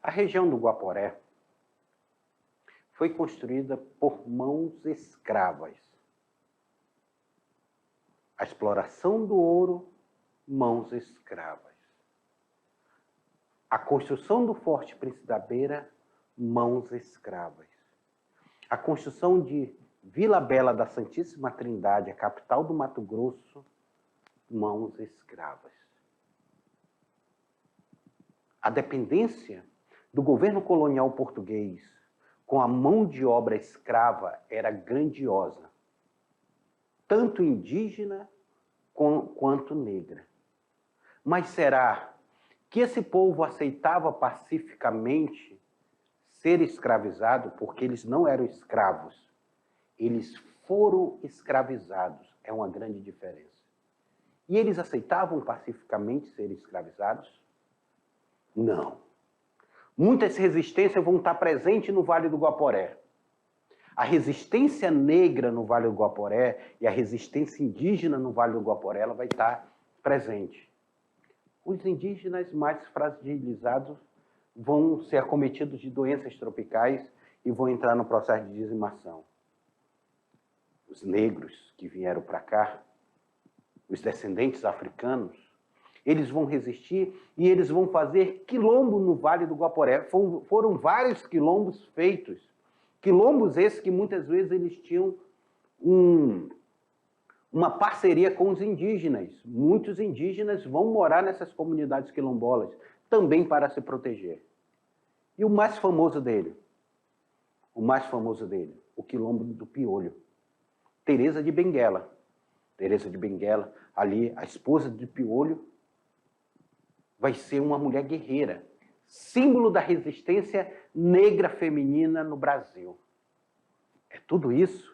A região do Guaporé foi construída por mãos escravas. A exploração do ouro, mãos escravas. A construção do Forte Príncipe da Beira, mãos escravas. A construção de Vila Bela da Santíssima Trindade, a capital do Mato Grosso, mãos escravas. A dependência do governo colonial português com a mão de obra escrava era grandiosa, tanto indígena quanto negra. Mas será que esse povo aceitava pacificamente ser escravizado? Porque eles não eram escravos, eles foram escravizados. É uma grande diferença. E eles aceitavam pacificamente ser escravizados? Não. Muitas resistências vão estar presentes no Vale do Guaporé. A resistência negra no Vale do Guaporé e a resistência indígena no Vale do Guaporé, ela vai estar presente. Os indígenas mais fragilizados vão ser acometidos de doenças tropicais e vão entrar no processo de dizimação. Os negros que vieram para cá, os descendentes africanos, eles vão resistir e eles vão fazer quilombo no Vale do Guaporé. Foram vários quilombos feitos. Quilombos esses que muitas vezes eles tinham uma parceria com os indígenas. Muitos indígenas vão morar nessas comunidades quilombolas, também para se proteger. E o mais famoso dele, o quilombo do Piolho. Teresa de Benguela. Teresa de Benguela, ali, a esposa de Piolho, vai ser uma mulher guerreira, símbolo da resistência negra feminina no Brasil. É tudo isso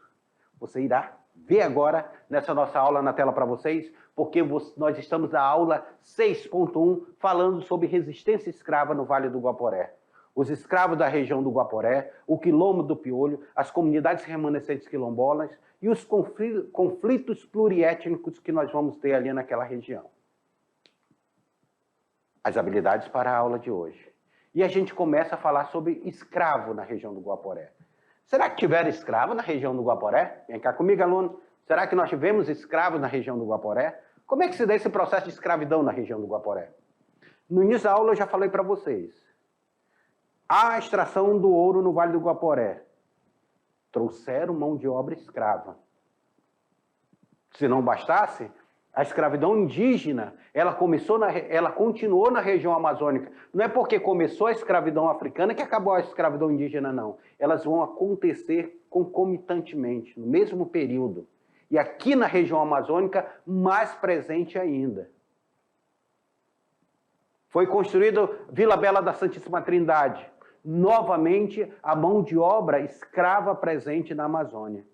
você irá ver agora nessa nossa aula na tela para vocês, porque nós estamos na aula 6.1 falando sobre resistência escrava no Vale do Guaporé. Os escravos da região do Guaporé, o quilombo do Piolho, as comunidades remanescentes quilombolas e os conflitos pluriétnicos que nós vamos ter ali naquela região. As habilidades para a aula de hoje. E a gente começa a falar sobre escravo na região do Guaporé. Será que tiveram escravo na região do Guaporé? Vem cá comigo, aluno. Será que nós tivemos escravos na região do Guaporé? Como é que se dá esse processo de escravidão na região do Guaporé? No início da aula eu já falei para vocês. A extração do ouro no Vale do Guaporé. Trouxeram mão de obra escrava. Se não bastasse, a escravidão indígena, ela continuou na região amazônica. Não é porque começou a escravidão africana que acabou a escravidão indígena, não. Elas vão acontecer concomitantemente, no mesmo período. E aqui na região amazônica, mais presente ainda. Foi construído Vila Bela da Santíssima Trindade. Novamente, a mão de obra escrava presente na Amazônia.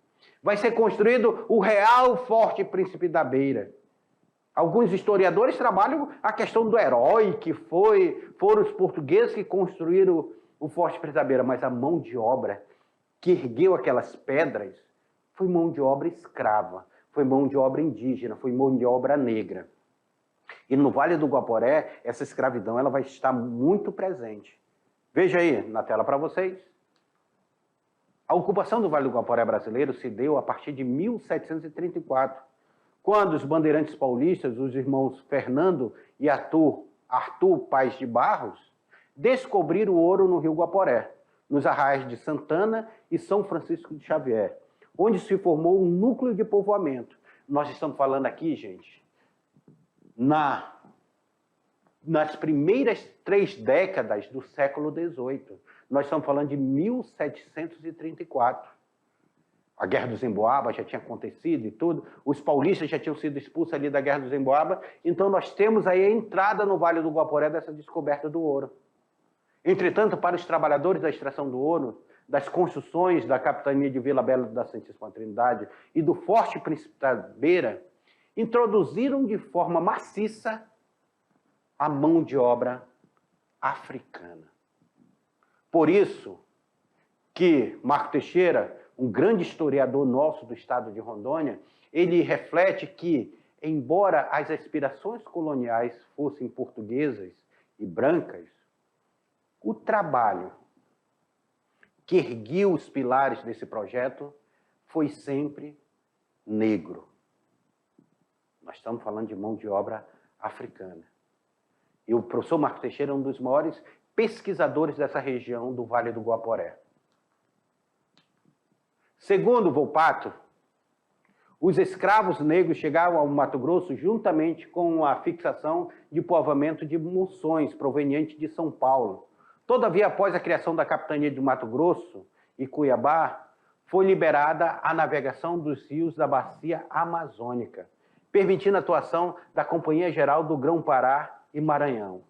Vai ser construído o Real Forte Príncipe da Beira. Alguns historiadores trabalham a questão do herói, que foram os portugueses que construíram o Forte Príncipe da Beira, mas a mão de obra que ergueu aquelas pedras foi mão de obra escrava, foi mão de obra indígena, foi mão de obra negra. E no Vale do Guaporé, essa escravidão ela vai estar muito presente. Veja aí na tela para vocês. A ocupação do Vale do Guaporé brasileiro se deu a partir de 1734, quando os bandeirantes paulistas, os irmãos Fernando e Arthur Paz de Barros, descobriram o ouro no rio Guaporé, nos arraiais de Santana e São Francisco de Xavier, onde se formou um núcleo de povoamento. Nós estamos falando aqui, gente, nas primeiras 3 décadas do século XVIII. Nós estamos falando de 1734. A Guerra dos Emboabas já tinha acontecido e tudo. Os paulistas já tinham sido expulsos ali da Guerra dos Emboabas. Então nós temos aí a entrada no Vale do Guaporé dessa descoberta do ouro. Entretanto, para os trabalhadores da extração do ouro, das construções da capitania de Vila Bela da Santíssima Trindade e do Forte Príncipe da Beira, introduziram de forma maciça a mão de obra africana. Por isso que Marco Teixeira, um grande historiador nosso do estado de Rondônia, ele reflete que, embora as aspirações coloniais fossem portuguesas e brancas, O trabalho que ergueu os pilares desse projeto foi sempre negro. Nós estamos falando de mão de obra africana. E o professor Marcos Teixeira é um dos maiores pesquisadores dessa região do Vale do Guaporé. Segundo Volpato, os escravos negros chegavam ao Mato Grosso juntamente com a fixação de povoamento de Monções, proveniente de São Paulo. Todavia, após a criação da capitania do Mato Grosso e Cuiabá, foi liberada a navegação dos rios da bacia amazônica, permitindo a atuação da Companhia Geral do Grão-Pará e Maranhão.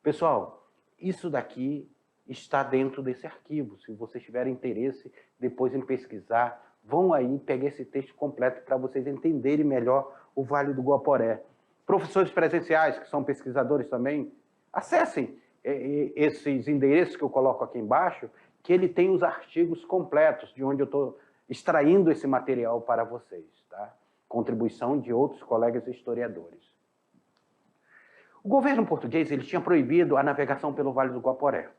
Pessoal, isso daqui está dentro desse arquivo. Se vocês tiverem interesse depois em pesquisar, vão aí pegar esse texto completo para vocês entenderem melhor o Vale do Guaporé. Professores presenciais, que são pesquisadores também, acessem esses endereços que eu coloco aqui embaixo, que ele tem os artigos completos de onde eu estou extraindo esse material para vocês, tá? Contribuição de outros colegas historiadores. O governo português ele tinha proibido a navegação pelo Vale do Guaporé,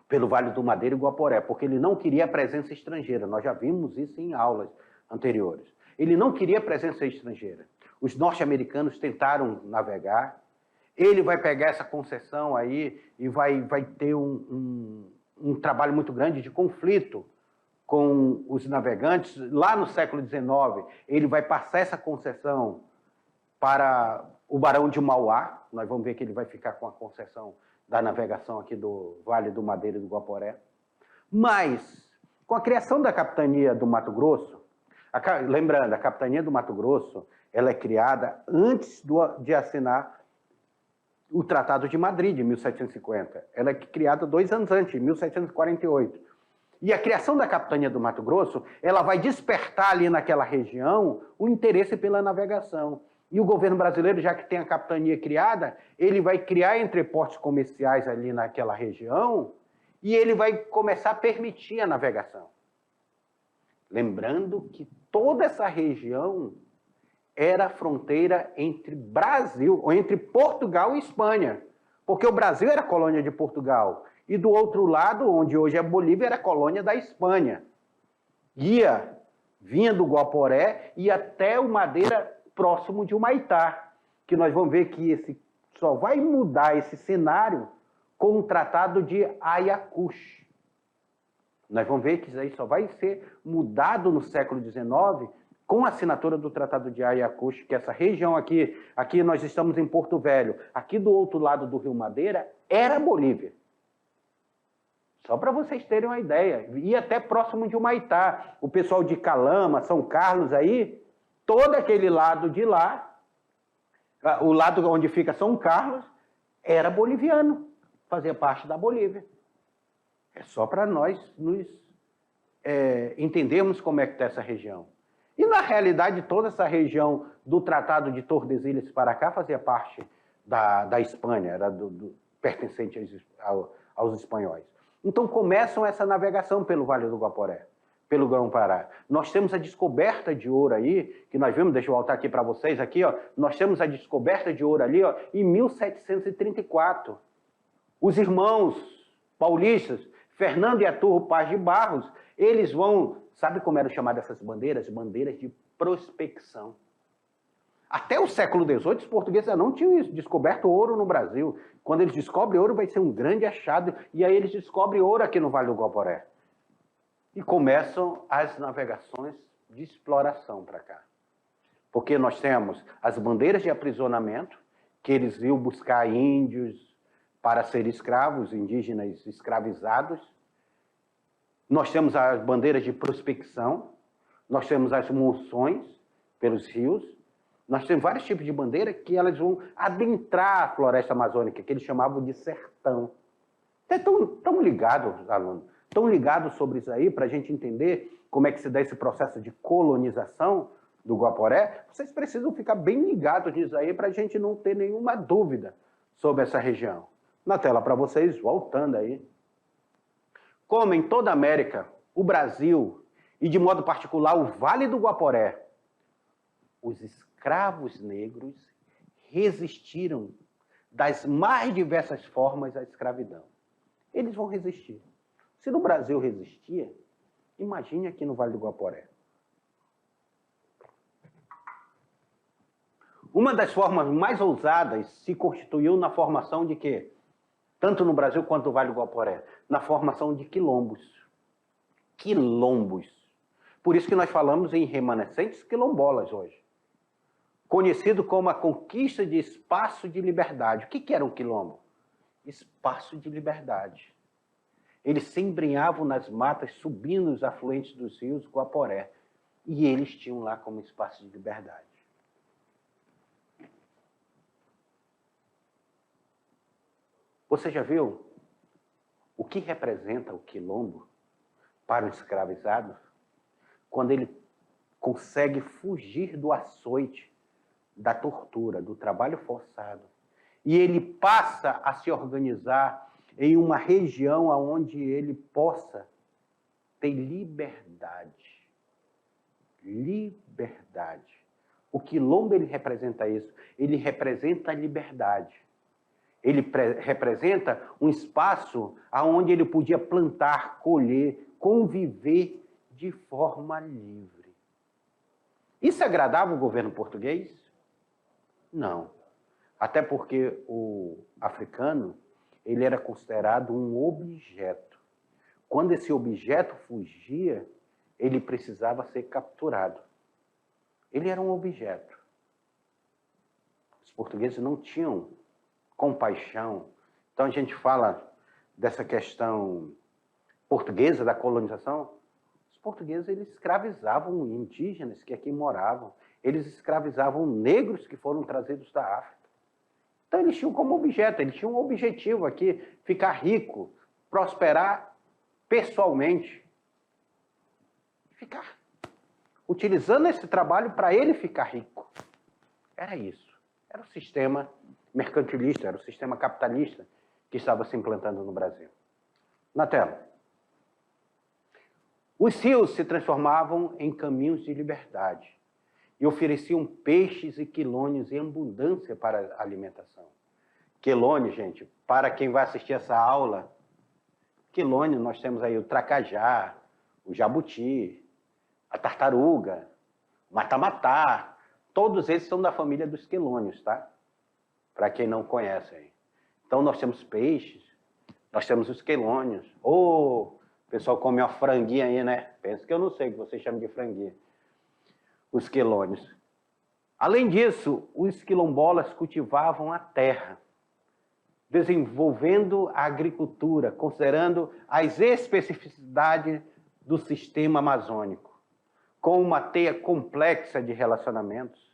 pelo Vale do Madeira e Guaporé, porque ele não queria a presença estrangeira. Nós já vimos isso em aulas anteriores. Ele não queria a presença estrangeira. Os norte-americanos tentaram navegar. Ele vai pegar essa concessão aí e vai ter um trabalho muito grande de conflito com os navegantes. Lá no século XIX, ele vai passar essa concessão para o Barão de Mauá. Nós vamos ver que ele vai ficar com a concessão da navegação aqui do Vale do Madeira e do Guaporé. Mas, com a criação da Capitania do Mato Grosso, lembrando, a Capitania do Mato Grosso ela é criada antes de assinar o Tratado de Madrid, de 1750. Ela é criada 2 anos antes, em 1748. E a criação da Capitania do Mato Grosso, ela vai despertar ali naquela região o interesse pela navegação. E o governo brasileiro, já que tem a capitania criada, ele vai criar entrepostos comerciais ali naquela região e ele vai começar a permitir a navegação. Lembrando que toda essa região era a fronteira entre Brasil, ou entre Portugal e Espanha, porque o Brasil era colônia de Portugal e do outro lado, onde hoje é Bolívia, era colônia da Espanha. Vinha do Guaporé e até o Madeira próximo de Humaitá, que nós vamos ver que só vai mudar esse cenário com o Tratado de Ayacucho. Nós vamos ver que isso aí só vai ser mudado no século XIX com a assinatura do Tratado de Ayacucho, que essa região aqui nós estamos em Porto Velho, aqui do outro lado do Rio Madeira, era Bolívia. Só para vocês terem uma ideia. E até próximo de Humaitá. O pessoal de Calama, São Carlos aí, todo aquele lado de lá, o lado onde fica São Carlos, era boliviano, fazia parte da Bolívia. É só para nós nos entendermos como é que está essa região. E, na realidade, toda essa região do Tratado de Tordesilhas para cá fazia parte da Espanha, era pertencente aos espanhóis. Então, começam essa navegação pelo Vale do Guaporé, pelo Grão-Pará. Nós temos a descoberta de ouro aí, que nós vimos, deixa eu voltar aqui para vocês, aqui, ó, nós temos a descoberta de ouro ali, ó, em 1734. Os irmãos paulistas, Fernando e Artur Paz de Barros, eles vão, sabe como eram chamadas essas bandeiras? Bandeiras de prospecção. Até o século XVIII, os portugueses já não tinham descoberto ouro no Brasil. Quando eles descobrem ouro, vai ser um grande achado, e aí eles descobrem ouro aqui no Vale do Guaporé. E começam as navegações de exploração para cá. Porque nós temos as bandeiras de aprisionamento, que eles iam buscar índios para serem escravos, indígenas escravizados. Nós temos as bandeiras de prospecção, nós temos as monções pelos rios, nós temos vários tipos de bandeira que elas vão adentrar a floresta amazônica, que eles chamavam de sertão. Estão ligados, alunos, estão ligados sobre isso aí, para a gente entender como é que se dá esse processo de colonização do Guaporé. Vocês precisam ficar bem ligados nisso aí, para a gente não ter nenhuma dúvida sobre essa região. Na tela para vocês, voltando aí. Como em toda a América, o Brasil, e de modo particular o Vale do Guaporé, os escravos negros resistiram das mais diversas formas à escravidão. eles vão resistir. Se no Brasil resistia, imagine aqui no Vale do Guaporé. Uma das formas mais ousadas se constituiu na formação de quê? Tanto no Brasil quanto no Vale do Guaporé. Na formação de quilombos. Quilombos. Por isso que nós falamos em remanescentes quilombolas hoje. Conhecido como a conquista de espaço de liberdade. O que era um quilombo? Espaço de liberdade. Eles se embrenhavam nas matas, subindo os afluentes dos rios Guaporé. E eles tinham lá como espaço de liberdade. Você já viu o que representa o quilombo para o escravizado? Quando ele consegue fugir do açoite, da tortura, do trabalho forçado. E ele passa a se organizar em uma região onde ele possa ter liberdade. Liberdade. O quilombo, ele representa isso. Ele representa a liberdade. Ele representa um espaço onde ele podia plantar, colher, conviver de forma livre. Isso agradava o governo português? Não. Até porque o africano, ele era considerado um objeto. Quando esse objeto fugia, ele precisava ser capturado. Ele era um objeto. Os portugueses não tinham compaixão. Então a gente fala dessa questão portuguesa, da colonização. Os portugueses, eles escravizavam indígenas que aqui moravam. Eles escravizavam negros que foram trazidos da África. Então eles tinham como objeto, eles tinham um objetivo aqui, ficar rico, prosperar pessoalmente. Ficar. Utilizando esse trabalho para ele ficar rico. Era isso. Era o sistema mercantilista, era o sistema capitalista que estava se implantando no Brasil. Na tela. Os rios se transformavam em caminhos de liberdade e ofereciam peixes e quilônios em abundância para a alimentação. Quilônio, gente, para quem vai assistir essa aula, quilônio, nós temos aí o tracajá, o jabuti, a tartaruga, o matamatá, todos eles são da família dos quilônios, tá? Para quem não conhece aí. Então nós temos peixes, nós temos os quilônios. O pessoal come uma franguinha aí, né? Pensa que eu não sei o que vocês chamam de franguinha. Os quilônios. Além disso, os quilombolas cultivavam a terra, desenvolvendo a agricultura, considerando as especificidades do sistema amazônico, com uma teia complexa de relacionamentos,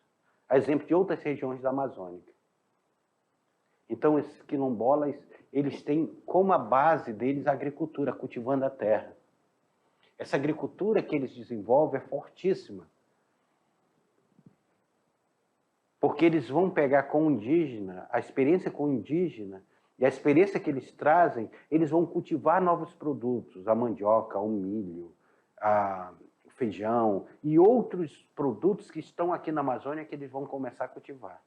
a exemplo de outras regiões da Amazônia. Então, esses quilombolas, eles têm como a base deles a agricultura, cultivando a terra. Essa agricultura que eles desenvolvem é fortíssima. Porque eles vão pegar com o indígena, a experiência com o indígena, e a experiência que eles trazem, eles vão cultivar novos produtos, a mandioca, o milho, o feijão, e outros produtos que estão aqui na Amazônia que eles vão começar a cultivar.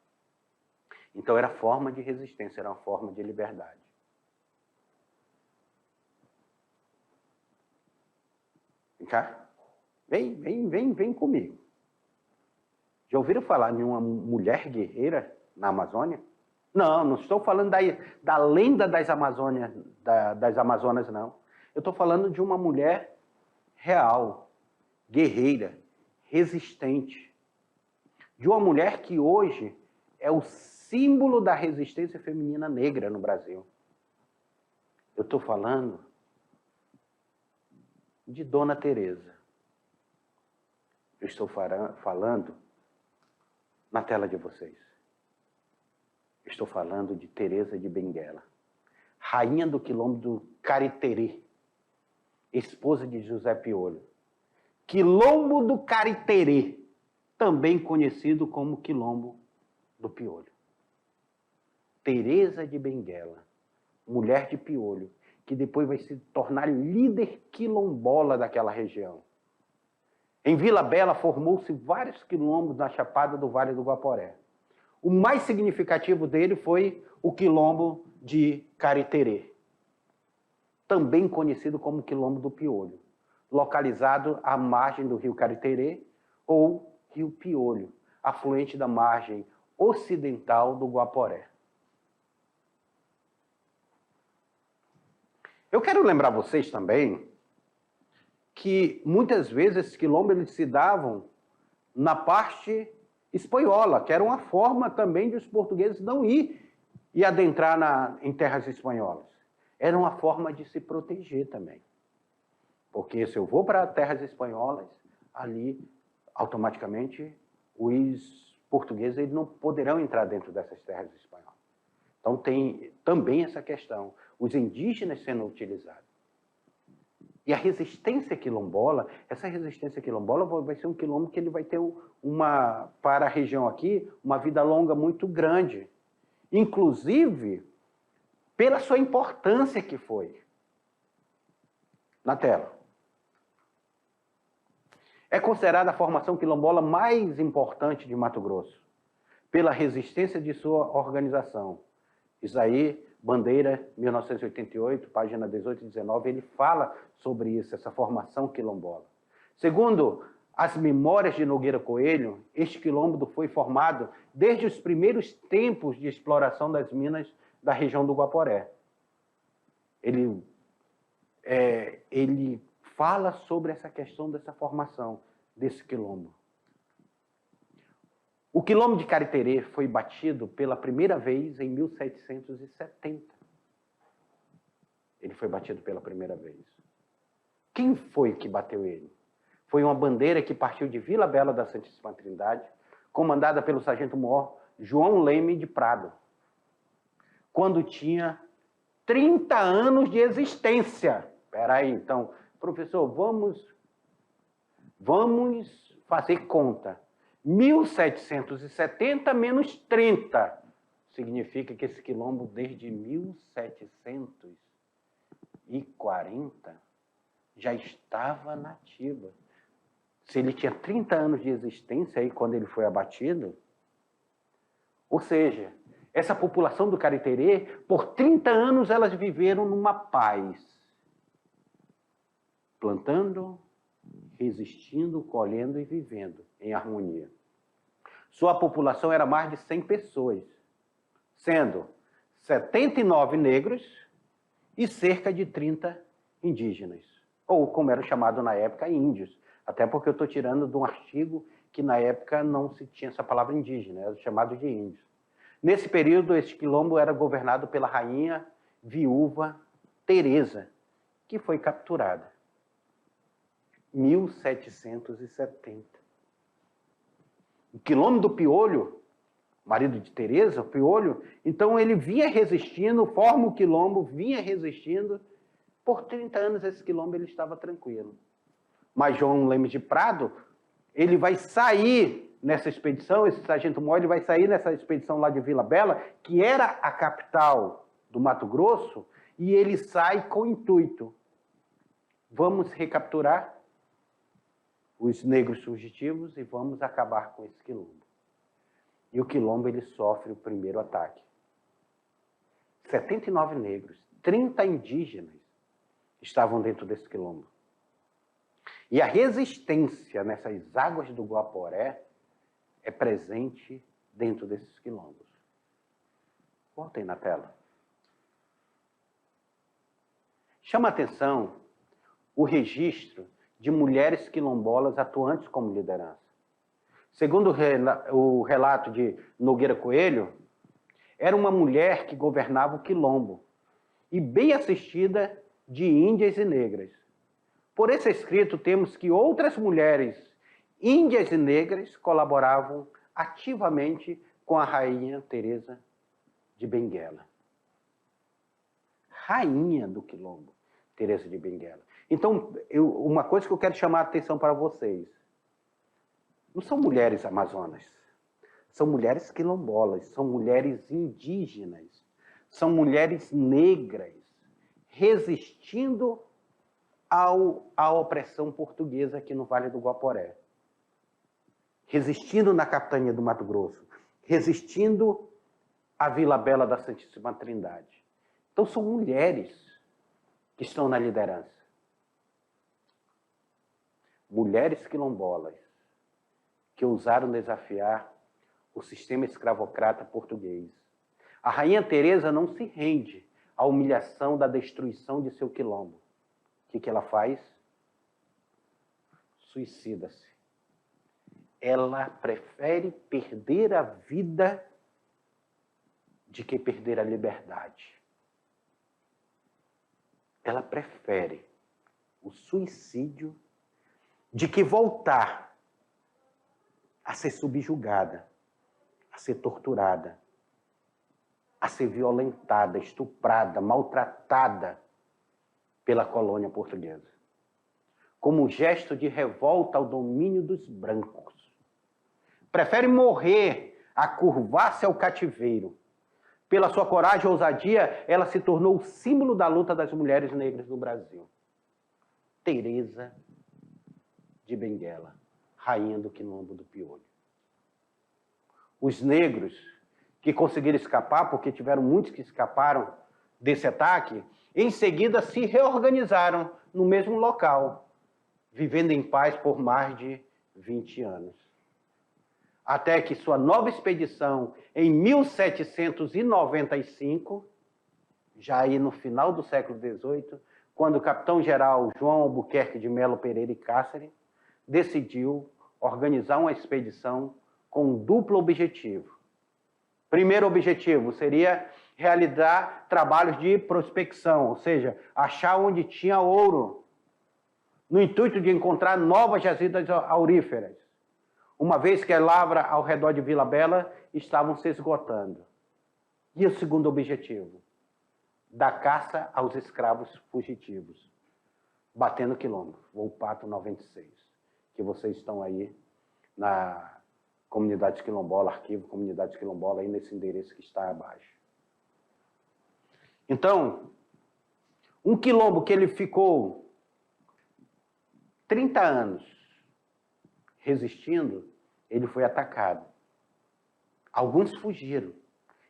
Então, era forma de resistência, era uma forma de liberdade. Vem cá. Vem comigo. Já ouviram falar de uma mulher guerreira na Amazônia? Não, não estou falando da lenda das Amazonas, não. Eu estou falando de uma mulher real, guerreira, resistente. De uma mulher que hoje é o símbolo da resistência feminina negra no Brasil. Eu estou falando de Dona Teresa. Eu estou falando na tela de vocês. Eu estou falando de Teresa de Benguela, rainha do quilombo do Cariterê, esposa de José Piolho. Quilombo do Cariterê, também conhecido como Quilombo do Piolho. Teresa de Benguela, mulher de Piolho, que depois vai se tornar líder quilombola daquela região. Em Vila Bela formou-se vários quilombos na Chapada do Vale do Guaporé. O mais significativo dele foi o quilombo de Cariterê. também conhecido como Quilombo do Piolho, localizado à margem do rio Cariterê ou rio Piolho, afluente da margem ocidental do Guaporé. Eu quero lembrar vocês também que muitas vezes esses quilombos eles se davam na parte espanhola, que era uma forma também de os portugueses não ir e adentrar em terras espanholas. Era uma forma de se proteger também. Porque se eu vou para terras espanholas, ali, automaticamente, os portugueses eles não poderão entrar dentro dessas terras espanholas. Então tem também essa questão, os indígenas sendo utilizados. E a resistência quilombola, essa resistência quilombola vai ser um quilombo que ele vai ter para a região aqui, uma vida longa muito grande. Inclusive, pela sua importância que foi. Na tela. É considerada a formação quilombola mais importante de Mato Grosso, pela resistência de sua organização. Isso aí, Bandeira, 1988, página 18 e 19, ele fala sobre isso, essa formação quilombola. Segundo as memórias de Nogueira Coelho, este quilombo foi formado desde os primeiros tempos de exploração das minas da região do Guaporé. Ele fala sobre essa questão dessa formação desse quilombo. O quilombo de Cariterê foi batido pela primeira vez em 1770. Ele foi batido pela primeira vez. Quem foi que bateu ele? Foi uma bandeira que partiu de Vila Bela da Santíssima Trindade, comandada pelo sargento-mor João Leme de Prado, quando tinha 30 anos de existência. Espera aí, então, professor, vamos fazer conta. 1770 menos 30 significa que esse quilombo, desde 1740, já estava nativa. Se ele tinha 30 anos de existência aí quando ele foi abatido, ou seja, essa população do Cariterê, por 30 anos elas viveram numa paz, plantando, resistindo, colhendo e vivendo em harmonia. Sua população era mais de 100 pessoas, sendo 79 negros e cerca de 30 indígenas, ou como era chamado na época, índios. Até porque eu estou tirando de um artigo que na época não se tinha essa palavra indígena, era chamado de índios. Nesse período, esse quilombo era governado pela rainha viúva Teresa, que foi capturada. 1770. O quilombo do Piolho, marido de Teresa, o Piolho, então ele vinha resistindo, forma o quilombo, vinha resistindo. Por 30 anos esse quilombo ele estava tranquilo. Mas João Leme de Prado, ele vai sair nessa expedição, esse sargento-mor, ele vai sair nessa expedição lá de Vila Bela, que era a capital do Mato Grosso, e ele sai com o intuito: vamos recapturar os negros fugitivos e vamos acabar com esse quilombo. E o quilombo ele sofre o primeiro ataque. 79 negros, 30 indígenas estavam dentro desse quilombo. E a resistência nessas águas do Guaporé é presente dentro desses quilombos. Voltem na tela. Chama a atenção o registro de mulheres quilombolas atuantes como liderança. Segundo o relato de Nogueira Coelho, era uma mulher que governava o quilombo e bem assistida de índias e negras. Por esse escrito, temos que outras mulheres índias e negras colaboravam ativamente com a rainha Teresa de Benguela. Rainha do quilombo, Teresa de Benguela. Então, uma coisa que eu quero chamar a atenção para vocês. Não são mulheres amazonas, são mulheres quilombolas, são mulheres indígenas, são mulheres negras, resistindo à opressão portuguesa aqui no Vale do Guaporé. Resistindo na capitania do Mato Grosso, resistindo à Vila Bela da Santíssima Trindade. Então são mulheres que estão na liderança. Mulheres quilombolas que ousaram desafiar o sistema escravocrata português. A Rainha Teresa não se rende à humilhação da destruição de seu quilombo. O que ela faz? Suicida-se. Ela prefere perder a vida de que perder a liberdade. Ela prefere o suicídio de que voltar a ser subjugada, a ser torturada, a ser violentada, estuprada, maltratada pela colônia portuguesa. Como gesto de revolta ao domínio dos brancos. Prefere morrer a curvar-se ao cativeiro. Pela sua coragem e ousadia, ela se tornou o símbolo da luta das mulheres negras no Brasil. Teresa de Benguela, rainha do Quilombo do Piolho. Os negros que conseguiram escapar, porque tiveram muitos que escaparam desse ataque, em seguida se reorganizaram no mesmo local, vivendo em paz por mais de 20 anos. Até que sua nova expedição, em 1795, já aí no final do século XVIII, quando o capitão-geral João Albuquerque de Melo Pereira e Cáceres decidiu organizar uma expedição com um duplo objetivo. Primeiro objetivo seria realizar trabalhos de prospecção, ou seja, achar onde tinha ouro, no intuito de encontrar novas jazidas auríferas, uma vez que a lavra ao redor de Vila Bela estavam se esgotando. E o segundo objetivo? Da caça aos escravos fugitivos, batendo quilombo, Volpato 96, que vocês estão aí na Comunidade Quilombola, arquivo Comunidade Quilombola, aí nesse endereço que está abaixo. Então, um quilombo que ele ficou 30 anos resistindo, ele foi atacado. Alguns fugiram.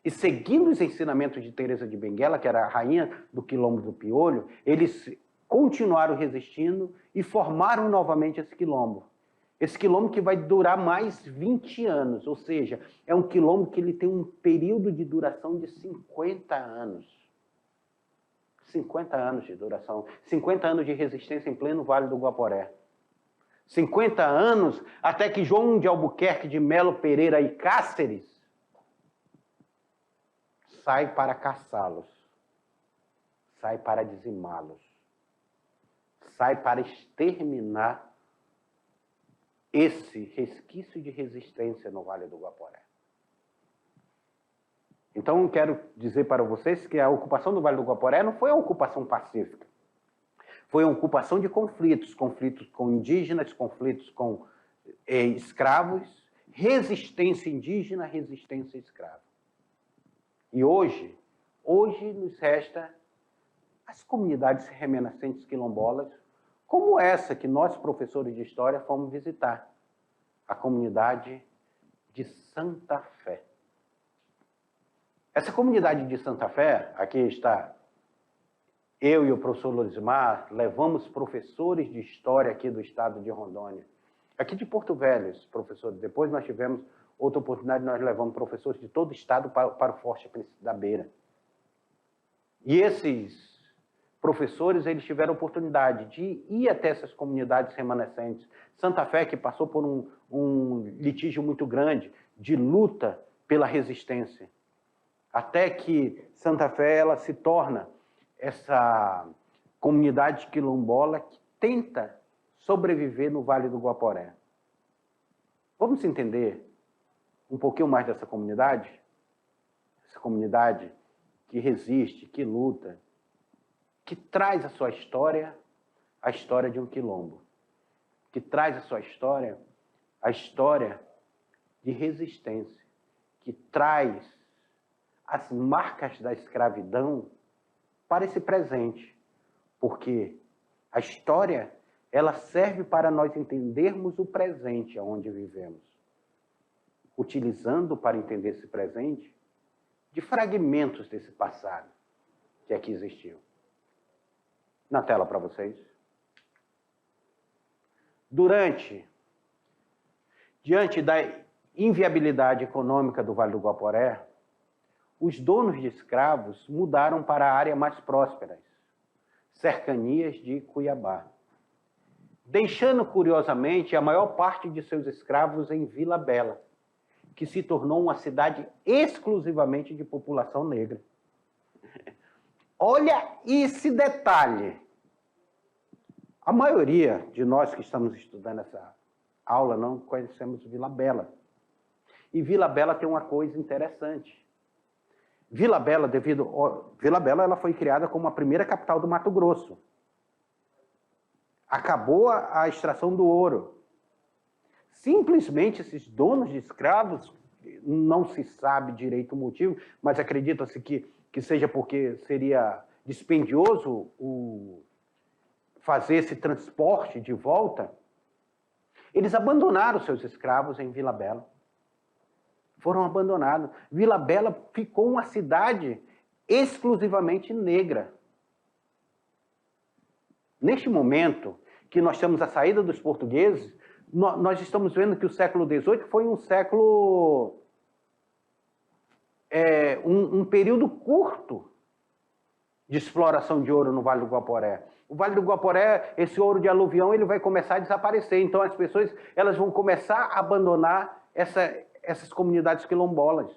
E seguindo os ensinamentos de Teresa de Benguela, que era a rainha do Quilombo do Piolho, eles continuaram resistindo e formaram novamente esse quilombo. Esse quilombo que vai durar mais 20 anos, ou seja, é um quilombo que ele tem um período de duração de 50 anos. 50 anos de duração. 50 anos de resistência em pleno Vale do Guaporé. 50 anos até que João de Albuquerque de Melo Pereira e Cáceres sai para caçá-los, sai para dizimá-los, sai para exterminar esse resquício de resistência no Vale do Guaporé. Então, quero dizer para vocês que a ocupação do Vale do Guaporé não foi uma ocupação pacífica. Foi uma ocupação de conflitos, conflitos com indígenas, conflitos com escravos, resistência indígena, resistência escrava. E hoje nos resta as comunidades remanescentes quilombolas, como essa que nós, professores de história, fomos visitar, a comunidade de Santa Fé. Essa comunidade de Santa Fé, aqui está eu e o professor Lorismar, levamos professores de história aqui do estado de Rondônia, aqui de Porto Velho, professores. Depois nós tivemos outra oportunidade, nós levamos professores de todo o estado para o Forte da Beira. E esses professores, eles tiveram a oportunidade de ir até essas comunidades remanescentes. Santa Fé, que passou por um litígio muito grande, de luta pela resistência, até que Santa Fé ela se torna essa comunidade quilombola que tenta sobreviver no Vale do Guaporé. Vamos entender um pouquinho mais dessa comunidade? Essa comunidade que resiste, que luta, que traz a sua história, a história de um quilombo, que traz a sua história, a história de resistência, que traz as marcas da escravidão para esse presente, porque a história ela serve para nós entendermos o presente onde vivemos, utilizando para entender esse presente de fragmentos desse passado que aqui existiu. Na tela para vocês. Diante da inviabilidade econômica do Vale do Guaporé, os donos de escravos mudaram para a área mais prósperas, cercanias de Cuiabá, deixando, curiosamente, a maior parte de seus escravos em Vila Bela, que se tornou uma cidade exclusivamente de população negra. Olha esse detalhe. A maioria de nós que estamos estudando essa aula não conhecemos Vila Bela. E Vila Bela tem uma coisa interessante. Vila Bela ela foi criada como a primeira capital do Mato Grosso. Acabou a extração do ouro. Simplesmente esses donos de escravos, não se sabe direito o motivo, mas acredita-se que seja porque seria dispendioso fazer esse transporte de volta, eles abandonaram seus escravos em Vila Bela. Foram abandonados. Vila Bela ficou uma cidade exclusivamente negra. Neste momento que nós temos a saída dos portugueses, nós estamos vendo que o século XVIII foi um século... um período curto de exploração de ouro no Vale do Guaporé. O Vale do Guaporé, esse ouro de aluvião, ele vai começar a desaparecer. Então as pessoas elas vão começar a abandonar essas comunidades quilombolas.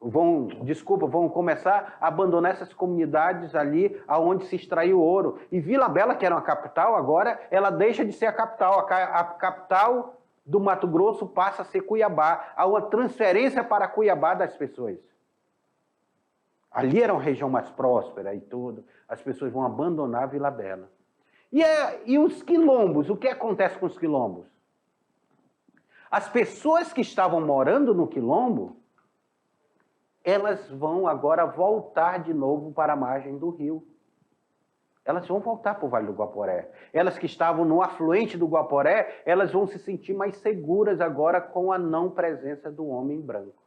Vão começar a abandonar essas comunidades ali aonde se extraiu ouro. E Vila Bela, que era uma capital, agora ela deixa de ser a capital. A capital do Mato Grosso passa a ser Cuiabá. Há uma transferência para Cuiabá das pessoas. Ali era uma região mais próspera e tudo. As pessoas vão abandonar Vila Bela. E os quilombos? O que acontece com os quilombos? As pessoas que estavam morando no quilombo, elas vão agora voltar de novo para a margem do rio. Elas vão voltar para o Vale do Guaporé. Elas que estavam no afluente do Guaporé, elas vão se sentir mais seguras agora com a não presença do homem branco.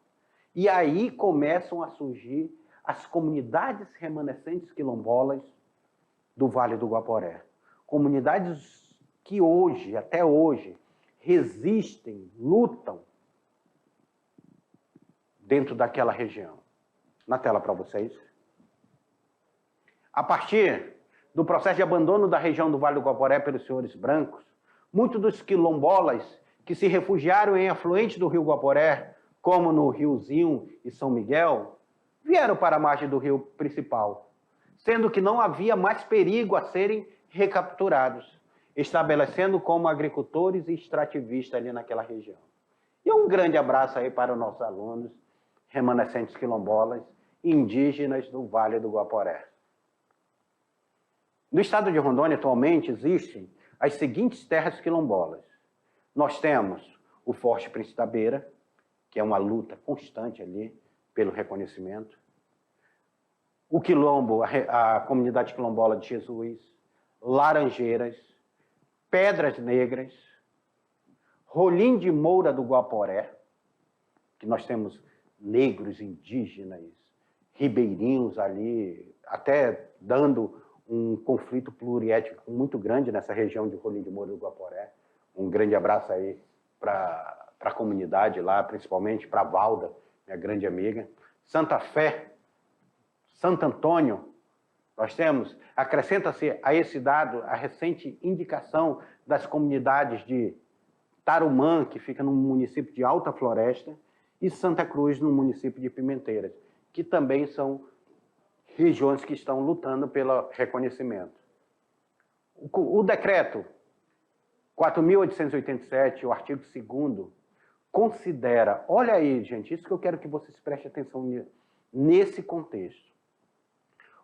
E aí começam a surgir as comunidades remanescentes quilombolas do Vale do Guaporé. Comunidades que hoje, até hoje, resistem, lutam dentro daquela região. Na tela para vocês. A partir do processo de abandono da região do Vale do Guaporé pelos senhores brancos, muitos dos quilombolas que se refugiaram em afluentes do rio Guaporé, como no Riozinho e São Miguel, vieram para a margem do rio principal, sendo que não havia mais perigo a serem recapturados, estabelecendo como agricultores e extrativistas ali naquela região. E um grande abraço aí para os nossos alunos, remanescentes quilombolas, indígenas do Vale do Guaporé. No estado de Rondônia, atualmente, existem as seguintes terras quilombolas. Nós temos o Forte Príncipe da Beira, que é uma luta constante ali pelo reconhecimento. O quilombo, a comunidade quilombola de Jesus, Laranjeiras, Pedras Negras, Rolim de Moura do Guaporé, que nós temos negros, indígenas, ribeirinhos ali, até dando um conflito pluriétnico muito grande nessa região de Rolim de Moura do Guaporé. Um grande abraço aí para a comunidade lá, principalmente para a Valda, minha grande amiga. Santa Fé, Santo Antônio, nós temos, acrescenta-se a esse dado a recente indicação das comunidades de Tarumã, que fica no município de Alta Floresta, e Santa Cruz, no município de Pimenteiras, que também são regiões que estão lutando pelo reconhecimento. O decreto 4.887, o artigo 2º, considera, olha aí, gente, isso que eu quero que vocês prestem atenção nesse contexto.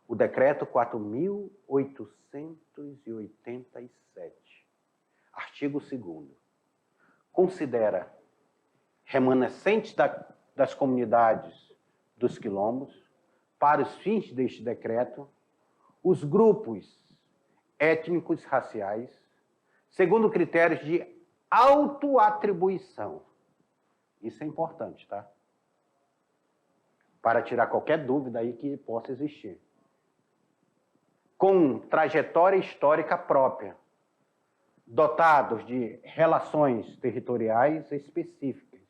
O decreto 4.887, artigo 2º, considera remanescentes das comunidades dos quilombos, para os fins deste decreto, os grupos étnicos raciais, segundo critérios de autoatribuição. Isso é importante, tá? Para tirar qualquer dúvida aí que possa existir. com trajetória histórica própria, dotados de relações territoriais específicas,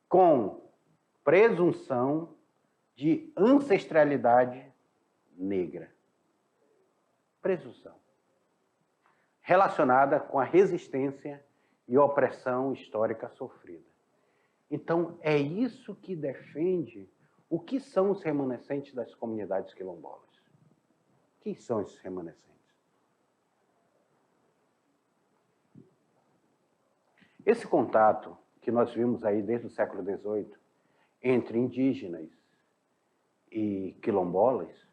com presunção de ancestralidade negra. Presunção. Relacionada com a resistência e opressão histórica sofrida. Então, é isso que defende o que são os remanescentes das comunidades quilombolas. Quem são esses remanescentes? Esse contato que nós vimos aí desde o século XVIII entre indígenas e quilombolas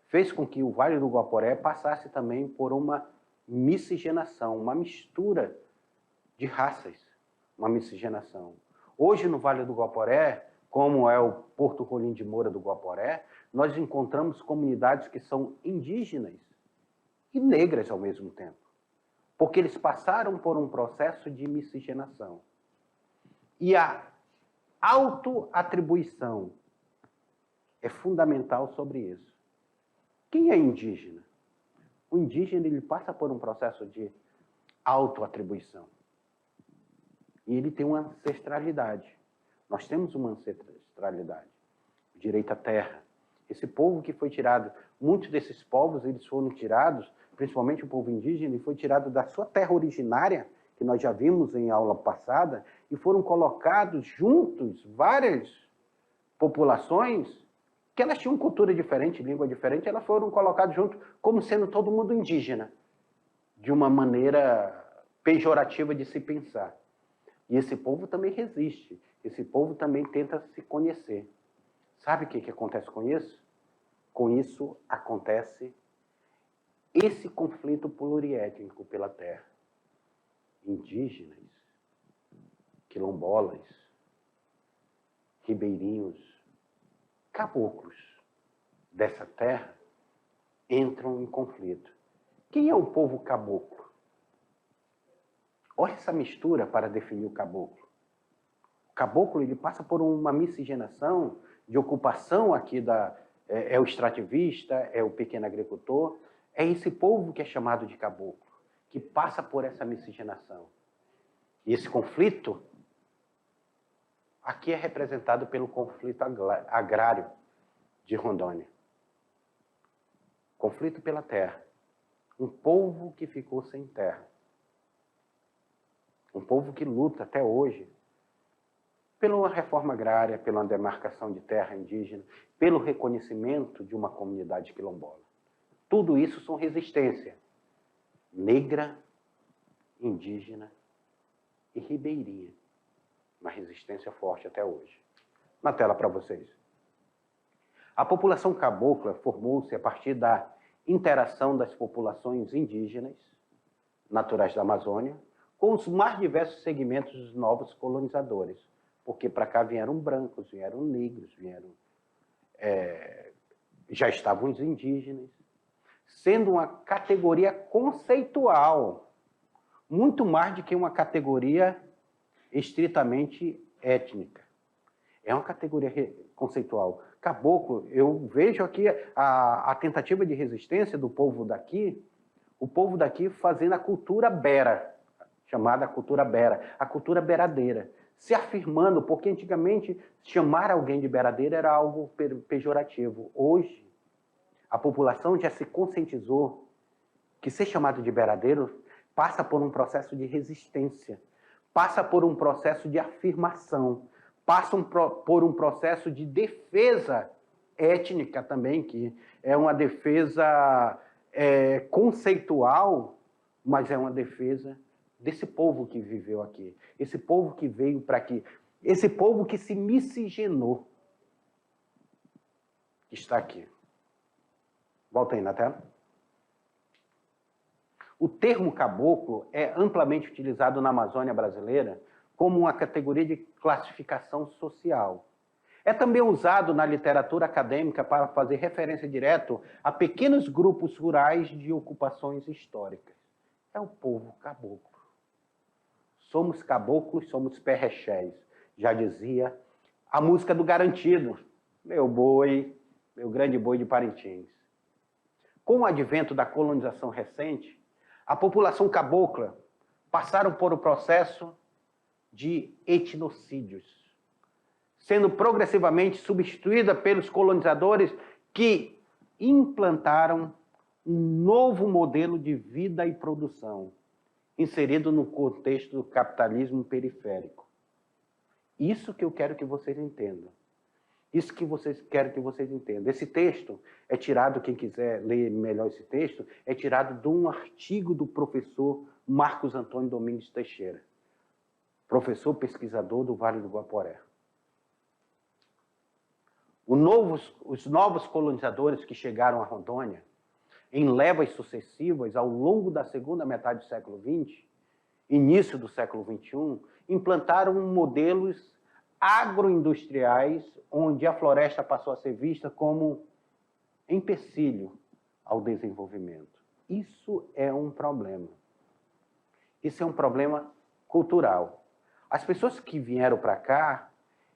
fez com que o Vale do Guaporé passasse também por uma miscigenação, uma mistura de raças, uma miscigenação. Hoje, no Vale do Guaporé, como é o Porto Rolim de Moura do Guaporé, nós encontramos comunidades que são indígenas e negras ao mesmo tempo, porque eles passaram por um processo de miscigenação. E a autoatribuição é fundamental sobre isso. Quem é indígena? O indígena ele passa por um processo de autoatribuição. E ele tem uma ancestralidade. Nós temos uma ancestralidade. O direito à terra. Esse povo que foi tirado, muitos desses povos, eles foram tirados, principalmente o povo indígena, ele foi tirado da sua terra originária, que nós já vimos em aula passada, e foram colocados juntos várias populações que elas tinham cultura diferente, língua diferente, elas foram colocadas junto como sendo todo mundo indígena, de uma maneira pejorativa de se pensar. E esse povo também resiste, esse povo também tenta se conhecer. Sabe o que acontece com isso? Com isso acontece esse conflito pluriétnico pela terra. Indígenas, quilombolas, ribeirinhos, caboclos dessa terra entram em conflito. Quem é o povo caboclo? Olha essa mistura para definir o caboclo. O caboclo ele passa por uma miscigenação de ocupação aqui é o extrativista, é o pequeno agricultor, é esse povo que é chamado de caboclo, que passa por essa miscigenação. E esse conflito aqui é representado pelo conflito agrário de Rondônia. Conflito pela terra. Um povo que ficou sem terra. Um povo que luta até hoje pela reforma agrária, pela demarcação de terra indígena, pelo reconhecimento de uma comunidade quilombola. Tudo isso são resistência negra, indígena e ribeirinha. Uma resistência forte até hoje. Na tela para vocês. A população cabocla formou-se a partir da interação das populações indígenas, naturais da Amazônia, com os mais diversos segmentos dos novos colonizadores. Porque para cá vieram brancos, vieram negros, já estavam os indígenas, sendo uma categoria conceitual, muito mais do que uma categoria estritamente étnica. É uma categoria conceitual. Caboclo, eu vejo aqui a tentativa de resistência do povo daqui, o povo daqui fazendo a cultura bera, chamada cultura bera, a cultura beradeira, se afirmando, porque antigamente chamar alguém de beradeiro era algo pejorativo. Hoje, a população já se conscientizou que ser chamado de beradeiro passa por um processo de resistência, passa por um processo de afirmação, passa por um processo de defesa étnica também, que é uma defesa conceitual, mas é uma defesa desse povo que viveu aqui, esse povo que veio para aqui, esse povo que se miscigenou, que está aqui. Volta aí na tela. O termo caboclo é amplamente utilizado na Amazônia brasileira como uma categoria de classificação social. É também usado na literatura acadêmica para fazer referência direto a pequenos grupos rurais de ocupações históricas. É o povo caboclo. Somos caboclos, somos perrexés. Já dizia a música do Garantido. Meu boi, meu grande boi de Parintins. com o advento da colonização recente, a população cabocla passaram por um processo de etnocídios, sendo progressivamente substituída pelos colonizadores que implantaram um novo modelo de vida e produção, inserido no contexto do capitalismo periférico. Isso que eu quero que vocês entendam. Isso que quero que vocês entendam. Esse texto é tirado, quem quiser ler melhor esse texto, é tirado de um artigo do professor Marcos Antônio Domingues Teixeira, professor pesquisador do Vale do Guaporé. Os novos colonizadores que chegaram a Rondônia, em levas sucessivas, ao longo da segunda metade do século XX, início do século XXI, implantaram modelos agroindustriais, onde a floresta passou a ser vista como empecilho ao desenvolvimento. Isso é um problema. Isso é um problema cultural. As pessoas que vieram para cá,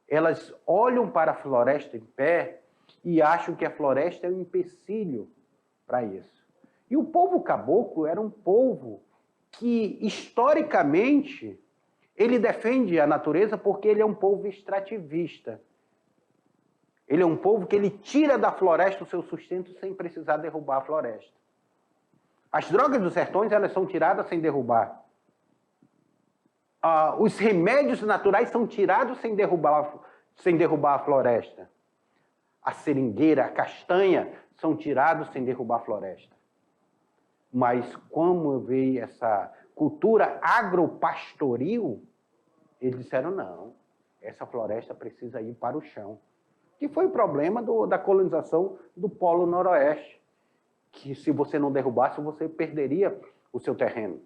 elas olham para a floresta em pé e acham que a floresta é um empecilho para isso. E o povo caboclo era um povo que, historicamente, ele defende a natureza porque ele é um povo extrativista. Ele é um povo que ele tira da floresta o seu sustento sem precisar derrubar a floresta. As drogas dos sertões, elas são tiradas sem derrubar. Os remédios naturais são tirados sem derrubar a floresta. A seringueira, a castanha são tirados sem derrubar a floresta. Mas como veio essa cultura agropastoril, eles disseram, não, essa floresta precisa ir para o chão. Que foi o problema da colonização do Polo Noroeste, que se você não derrubasse, você perderia o seu terreno.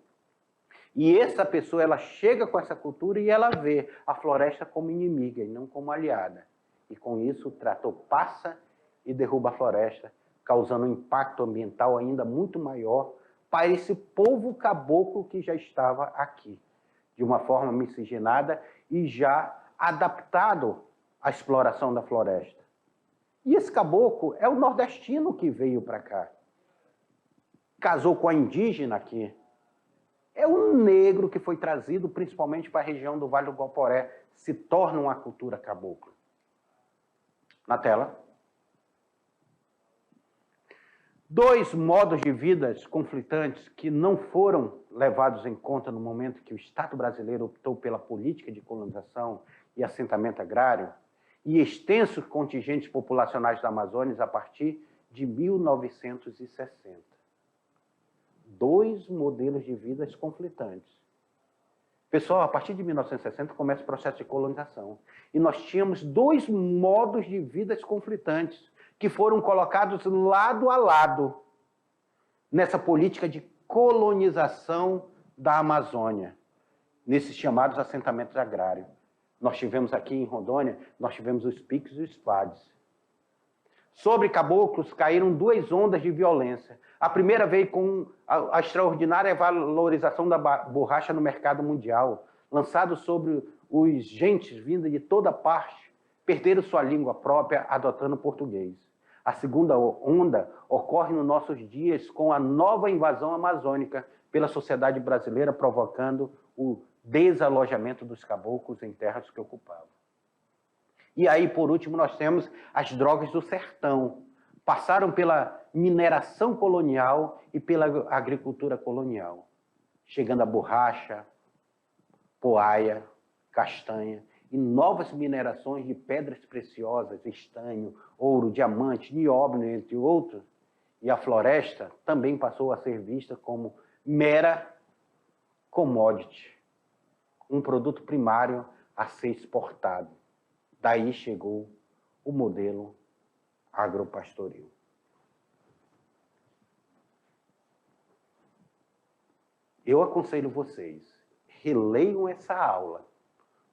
E essa pessoa, ela chega com essa cultura e ela vê a floresta como inimiga e não como aliada. E com isso o trator passa e derruba a floresta, causando um impacto ambiental ainda muito maior para esse povo caboclo que já estava aqui, de uma forma miscigenada e já adaptado à exploração da floresta. E esse caboclo é o nordestino que veio para cá. Casou com a indígena aqui. É um negro que foi trazido principalmente para a região do Vale do Guaporé, se torna uma cultura cabocla. Na tela. 2 modos de vida conflitantes que não foram levados em conta no momento que o Estado brasileiro optou pela política de colonização e assentamento agrário e extensos contingentes populacionais da Amazônia a partir de 1960. 2 modelos de vida conflitantes. Pessoal, a partir de 1960 começa o processo de colonização. E nós tínhamos 2 modos de vida conflitantes que foram colocados lado a lado nessa política de colonização da Amazônia, nesses chamados assentamentos agrários. Nós tivemos aqui em Rondônia, nós tivemos os piques e os pades. Sobre caboclos caíram 2 ondas de violência. A primeira veio com a extraordinária valorização da borracha no mercado mundial, lançado sobre os gentes vindos de toda parte, perderam sua língua própria adotando o português. A segunda onda ocorre nos nossos dias com a nova invasão amazônica pela sociedade brasileira, provocando o desalojamento dos caboclos em terras que ocupavam. E aí, por último, nós temos as drogas do sertão. Passaram pela mineração colonial e pela agricultura colonial, chegando a borracha, poaia, castanha e novas minerações de pedras preciosas, estanho, ouro, diamante, nióbio, entre outros. E a floresta também passou a ser vista como mera commodity, um produto primário a ser exportado. Daí chegou o modelo agropastoril. Eu aconselho vocês, releiam essa aula,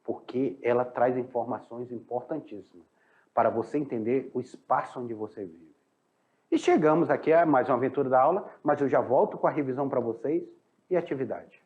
porque ela traz informações importantíssimas para você entender o espaço onde você vive. E chegamos aqui a mais uma aventura da aula, mas eu já volto com a revisão para vocês e atividade.